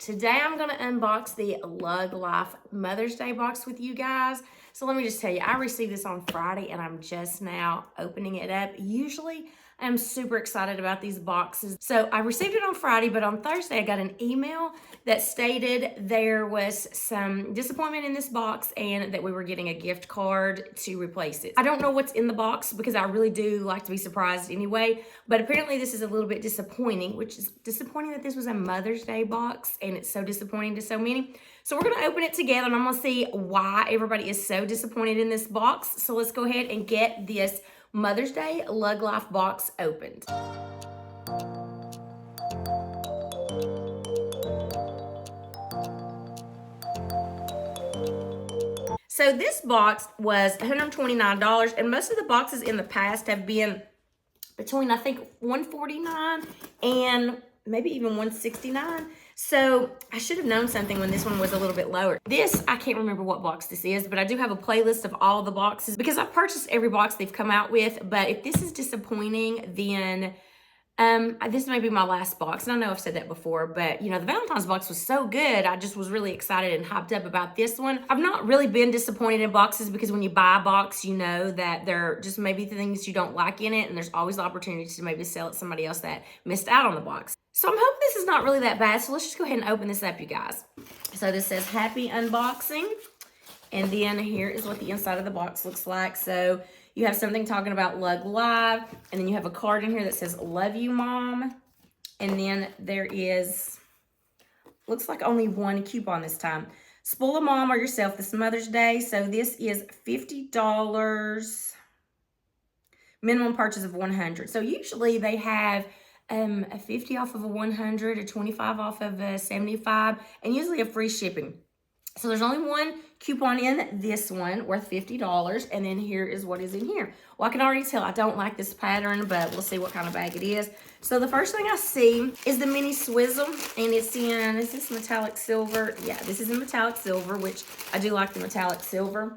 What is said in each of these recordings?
Today I'm going to unbox the LUGLIFE Mother's Day box with you guys. So let me just tell you, I received this on Friday and I'm just now opening it up. Usually I'm super excited about these boxes. So I received it on Friday, but on Thursday I got an email that stated there was some disappointment in this box and that we were getting a gift card to replace it. I don't know what's in the box because I really do like to be surprised anyway, but apparently this is a little bit disappointing, which is disappointing that this was a Mother's Day box and it's so disappointing to so many. So we're gonna open it together and I'm gonna see why everybody is so disappointed in this box. So let's go ahead and get this Mother's Day LUGLIFE box opened. So this box was $129 and most of the boxes in the past have been between I think $149 and maybe even $169. So I should have known something when this one was a little bit lower. This, I can't remember what box this is, but I do have a playlist of all the boxes because I've purchased every box they've come out with. But if this is disappointing, then this may be my last box. And I know I've said that before, but you know, the Valentine's box was so good. I just was really excited and hyped up about this one. I've not really been disappointed in boxes because when you buy a box, you know that there are just maybe things you don't like in it. And there's always the opportunity to maybe sell it to somebody else that missed out on the box. So I'm hoping this is not really that bad. So let's just go ahead and open this up, you guys. So this says happy unboxing. And then here is what the inside of the box looks like. So you have something talking about LUGLIFE, and then you have a card in here that says, love you, Mom. And then there is, looks like only one coupon this time. Spoil a mom or yourself this Mother's Day. So this is $50, minimum purchase of $100. So usually they have a 50 off of a 100, a 25 off of a 75, and usually a free shipping. So there's only one coupon in this one worth $50, and then here is what is in here. Well, I can already tell I don't like this pattern, but we'll see what kind of bag it is. So the first thing I see is the mini swizzle, and it's in, is this metallic silver? Yeah, this is in metallic silver, which I do like the metallic silver.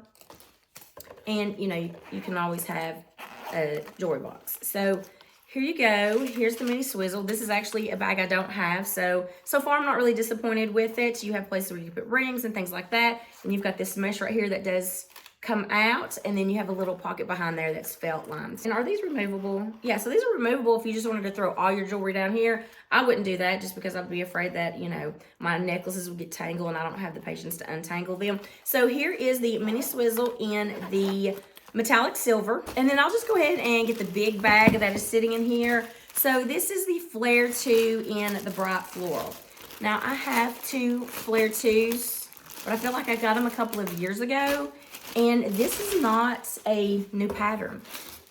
And, you know, you can always have a jewelry box. So here you go. Here's the mini swizzle. This is actually a bag I don't have. So far I'm not really disappointed with it. You have places where you can put rings and things like that. And you've got this mesh right here that does come out. And then you have a little pocket behind there that's felt lined. And are these removable? Yeah, so these are removable if you just wanted to throw all your jewelry down here. I wouldn't do that just because I'd be afraid that, you know, my necklaces would get tangled and I don't have the patience to untangle them. So here is the mini swizzle in the metallic silver. And then I'll just go ahead and get the big bag that is sitting in here. So this is the Flare 2 in the bright floral. Now I have two Flare 2s, but I feel like I got them a couple of years ago. And this is not a new pattern.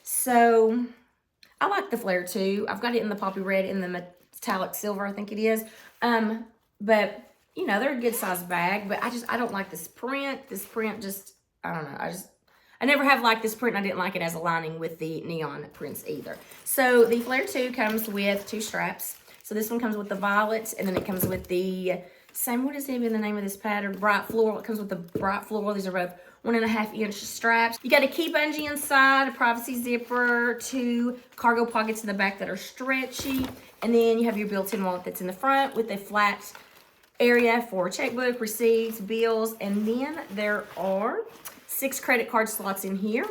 So I like the Flare 2. I've got it in the poppy red and the metallic silver, I think it is. But you know, they're a good size bag, but I don't like this print. This print just, I don't know. I never have liked this print. I didn't like it as a lining with the neon prints either. So the Flare 2 comes with two straps. So this one comes with the violet, and then it comes with the same, what is even the name of this pattern? Bright floral. It comes with the bright floral. These are both 1.5-inch straps. You got a key bungee inside, a privacy zipper, two cargo pockets in the back that are stretchy, and then you have your built-in wallet that's in the front with a flat area for checkbook, receipts, bills, and then there are 6 credit card slots in here.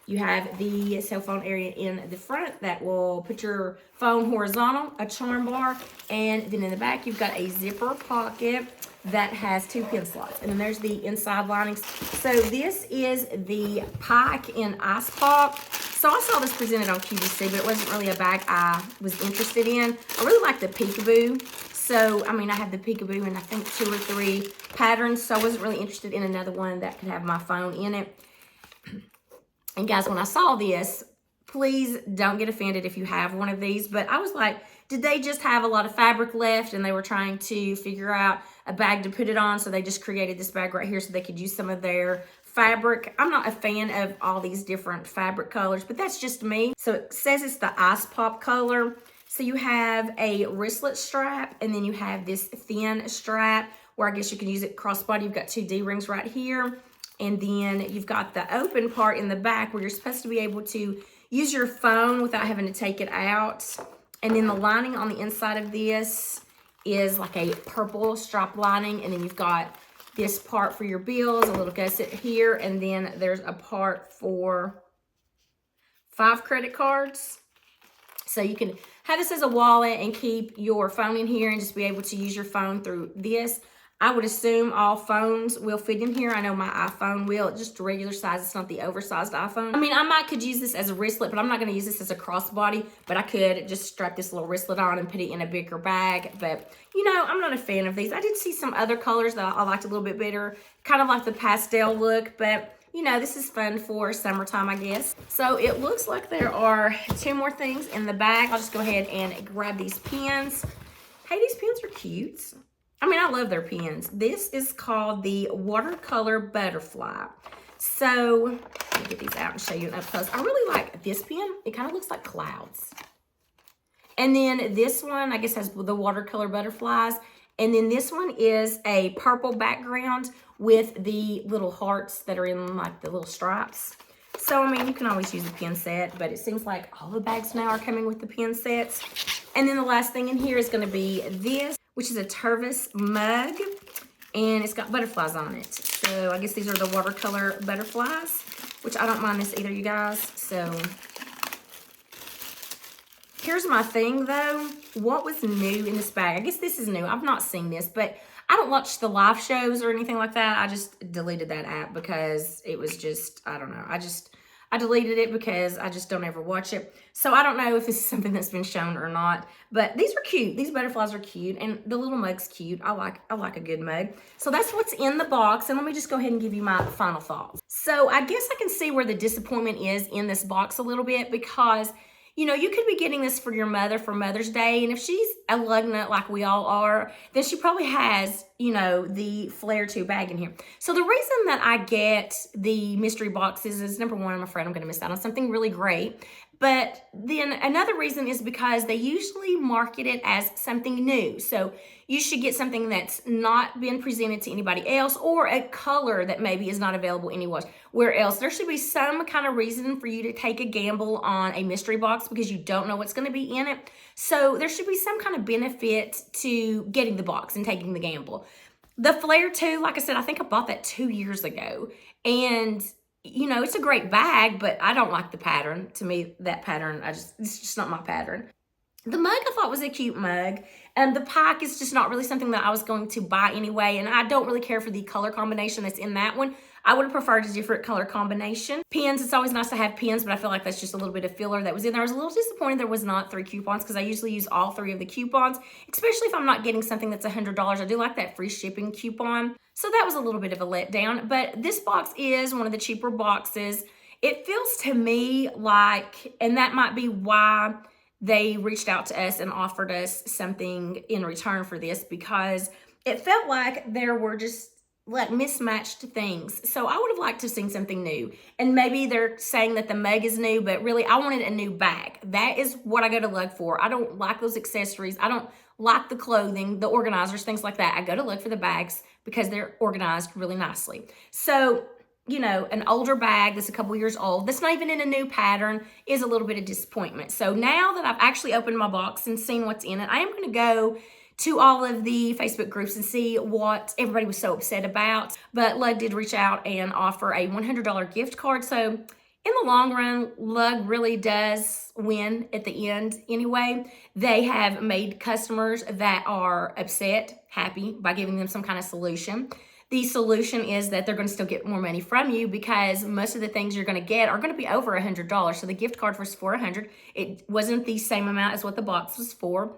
You have the cell phone area in the front that will put your phone horizontal, a charm bar, and then in the back you've got a zipper pocket that has 2 pin slots. And then there's the inside linings. So this is the Pike in Ice Pop. So I saw this presented on QVC, but it wasn't really a bag I was interested in. I really like the peekaboo. So, I mean, I have the peekaboo in I think 2 or 3 patterns, so I wasn't really interested in another one that could have my phone in it. And guys, when I saw this, please don't get offended if you have one of these, but I was like, did they just have a lot of fabric left and they were trying to figure out a bag to put it on, so they just created this bag right here so they could use some of their fabric. I'm not a fan of all these different fabric colors, but that's just me. So it says it's the Ice Pop color. So you have a wristlet strap, and then you have this thin strap where I guess you can use it crossbody. You've got 2 D-rings right here. And then you've got the open part in the back where you're supposed to be able to use your phone without having to take it out. And then the lining on the inside of this is like a purple strap lining, and then you've got this part for your bills, a little gusset here, and then there's a part for 5 credit cards. So you can have this as a wallet and keep your phone in here and just be able to use your phone through this. I would assume all phones will fit in here. I know my iPhone will. It's just a regular size. It's not the oversized iPhone. I mean, I could use this as a wristlet, but I'm not going to use this as a crossbody. But I could just strap this little wristlet on and put it in a bigger bag. But, you know, I'm not a fan of these. I did see some other colors that I liked a little bit better. Kind of like the pastel look, but you know, this is fun for summertime, I guess. So it looks like there are 2 more things in the bag. I'll just go ahead and grab these pens. Hey, these pens are cute. I mean, I love their pens. This is called the Watercolor Butterfly. So let me get these out and show you an up close. I really like this pen. It kind of looks like clouds. And then this one, I guess, has the watercolor butterflies. And then this one is a purple background with the little hearts that are in like the little stripes. So, I mean, you can always use a pen set, but it seems like all the bags now are coming with the pen sets. And then the last thing in here is going to be this, which is a Tervis mug, and it's got butterflies on it. So I guess these are the watercolor butterflies, which I don't mind this either, you guys. So here's my thing, though. What was new in this bag? I guess this is new. I've not seen this, but I don't watch the live shows or anything like that. I just deleted that app because it was just, I don't know. I deleted it because I just don't ever watch it. So I don't know if this is something that's been shown or not, but these are cute. These butterflies are cute, and the little mug's cute. I like a good mug. So that's what's in the box, and let me just go ahead and give you my final thoughts. So I guess I can see where the disappointment is in this box a little bit because, you know, you could be getting this for your mother for Mother's Day, and if she's a lug nut like we all are, then she probably has, you know, the Flair 2 bag in here. So the reason that I get the mystery boxes is, number one, I'm afraid I'm going to miss out on something really great. But then another reason is because they usually market it as something new. So you should get something that's not been presented to anybody else, or a color that maybe is not available anywhere else. There should be some kind of reason for you to take a gamble on a mystery box because you don't know what's going to be in it. So there should be some kind of benefit to getting the box and taking the gamble. The Flair 2, like I said, I think I bought that 2 years ago. And you know, it's a great bag, but I don't like the pattern. To me, that pattern, it's just not my pattern. The mug I thought was a cute mug. And the pack is just not really something that I was going to buy anyway. And I don't really care for the color combination that's in that one. I would have preferred a different color combination. Pens, it's always nice to have pens, but I feel like that's just a little bit of filler that was in there. I was a little disappointed there was not 3 coupons because I usually use all 3 of the coupons, especially if I'm not getting something that's $100. I do like that free shipping coupon. So that was a little bit of a letdown, but this box is one of the cheaper boxes. It feels to me like, and that might be why they reached out to us and offered us something in return for this, because it felt like there were just like mismatched things. So I would have liked to have seen something new. And maybe they're saying that the mug is new, but really I wanted a new bag. That is what I go to Lug for. I don't like those accessories. I don't like the clothing, the organizers, things like that. I go to Lug for the bags because they're organized really nicely. So, you know, an older bag that's a couple years old, that's not even in a new pattern, is a little bit of disappointment. So now that I've actually opened my box and seen what's in it, I am going to go to all of the Facebook groups and see what everybody was so upset about. But Lug did reach out and offer a $100 gift card. So in the long run, Lug really does win at the end anyway. They have made customers that are upset happy by giving them some kind of solution. The solution is that they're going to still get more money from you because most of the things you're going to get are going to be over $100. So the gift card was for $100. It wasn't the same amount as what the box was for.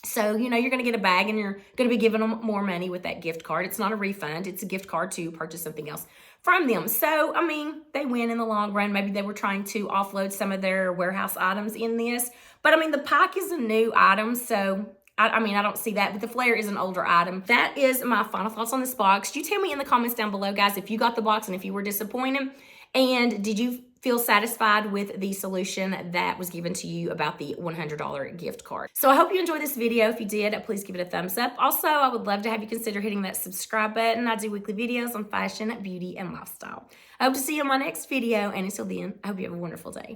So, you know, you're going to get a bag and you're going to be giving them more money with that gift card. It's not a refund. It's a gift card to purchase something else from them. So, I mean, they win in the long run. Maybe they were trying to offload some of their warehouse items in this. But, I mean, the pack is a new item. So, I mean, I don't see that. But the Flair is an older item. That is my final thoughts on this box. You tell me in the comments down below, guys, if you got the box and if you were disappointed. And did you feel satisfied with the solution that was given to you about the $100 gift card? So I hope you enjoyed this video. If you did, please give it a thumbs up. Also, I would love to have you consider hitting that subscribe button. I do weekly videos on fashion, beauty, and lifestyle. I hope to see you in my next video. And until then, I hope you have a wonderful day.